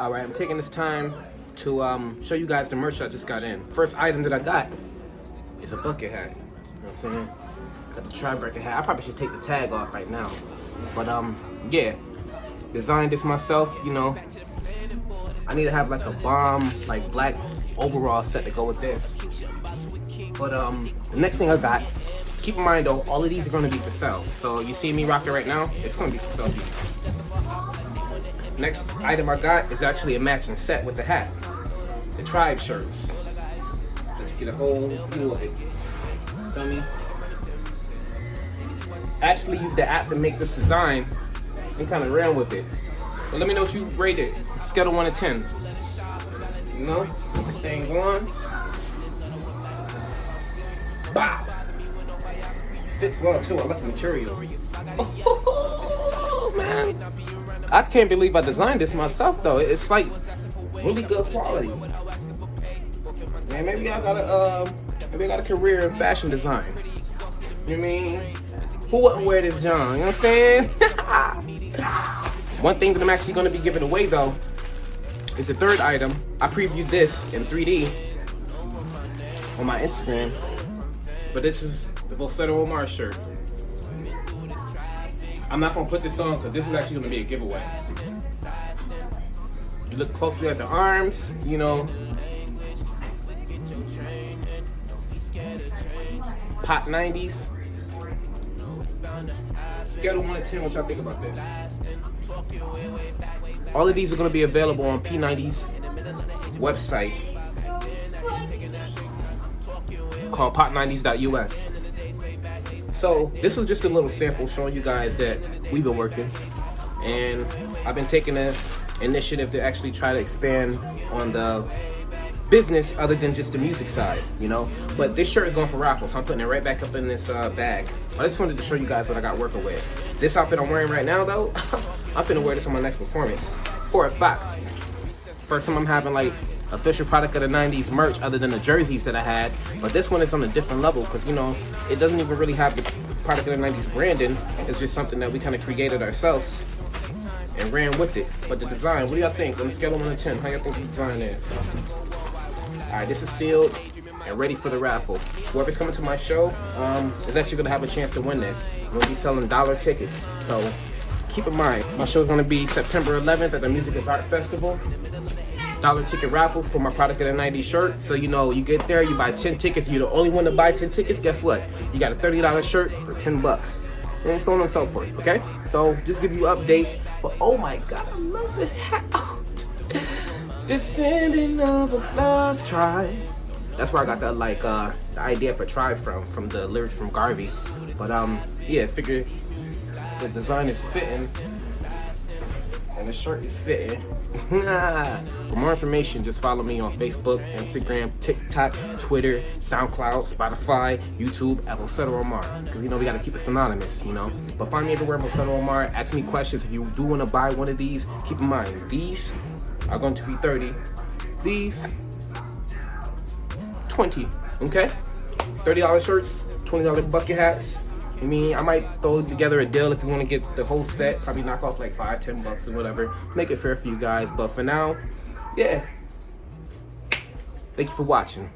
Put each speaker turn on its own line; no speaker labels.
All right, I'm taking this time to show you guys the merch I just got in. First item that I got is a bucket hat. You know what I'm saying? Got the tri-bracket hat. I probably should take the tag off right now. But yeah, designed this myself, you know. I need to have like a bomb, like black overall set to go with this. But the next thing I got, keep in mind though, all of these are gonna be for sale. So you see me rocking right now, it's gonna be for sale. Next item I got is actually a matching set with the hat. The tribe shirts. Let's get a whole view of it. Feel me? Actually used the app to make this design and kind of ran with it. But let me know what you rate it. Scale of 1 to 10. You know? Get this thing going. Wow. Fits well too. I love the material. Oh, man. I can't believe I designed this myself though. It's like really good quality. Man, maybe I got a career in fashion design. You know what I mean? Who wouldn't wear this John? You know what I'm saying? One thing that I'm actually going to be giving away though is the third item. I previewed this in 3D on my Instagram, but this is the Vocero Omar shirt. I'm not going to put this on because this is actually going to be a giveaway. You look closely at the arms, you know. Pop 90s. Scale of 1 to 10, what y'all think about this? All of these are going to be available on P90's website called pop90s.us. So this was just a little sample showing you guys that we've been working, and I've been taking the initiative to actually try to expand on the business other than just the music side, you know. But this shirt is going for raffle, so I'm putting it right back up in this bag. I just wanted to show you guys what I got working with. This outfit I'm wearing right now though, I'm finna wear this on my next performance. For a fact. First time I'm having like official product of the 90s merch other than the jerseys that I had, but this one is on a different level because, you know, it doesn't even really have the product of the 90s branding. It's just something that we kind of created ourselves and ran with it. But the design, what do y'all think? On a scale of 1 to 10, how y'all think the design is? Alright, this is sealed and ready for the raffle. Whoever's coming to my show is actually going to have a chance to win this. I'm going to be selling dollar tickets, so keep in mind, my show's going to be September 11th at the Music is Art Festival. Dollar ticket raffle for my product of the 90s shirt. So, you know, you get there, you buy 10 tickets, you're the only one to buy 10 tickets, guess what? You got a $30 shirt for 10 bucks. And so on and so forth, okay? So, just give you an update. But, oh my God, I love the hat. Descending of a lost tribe. That's where I got that, like, the idea for tribe from the lyrics from Garvey. But, yeah, figure the design is fitting. And the shirt is fitting. For more information, just follow me on Facebook, Instagram, TikTok, Twitter, SoundCloud, Spotify, YouTube, at Vocero Omar. Because, you know, we got to keep it synonymous, you know. But find me everywhere, Vocero Omar. Ask me questions. If you do want to buy one of these, keep in mind, these are going to be 30. These, 20, okay? $30 shirts, $20 bucket hats. I mean, I might throw together a deal if you want to get the whole set. Probably knock off like $5-10 bucks or whatever. Make it fair for you guys. But for now, yeah. Thank you for watching.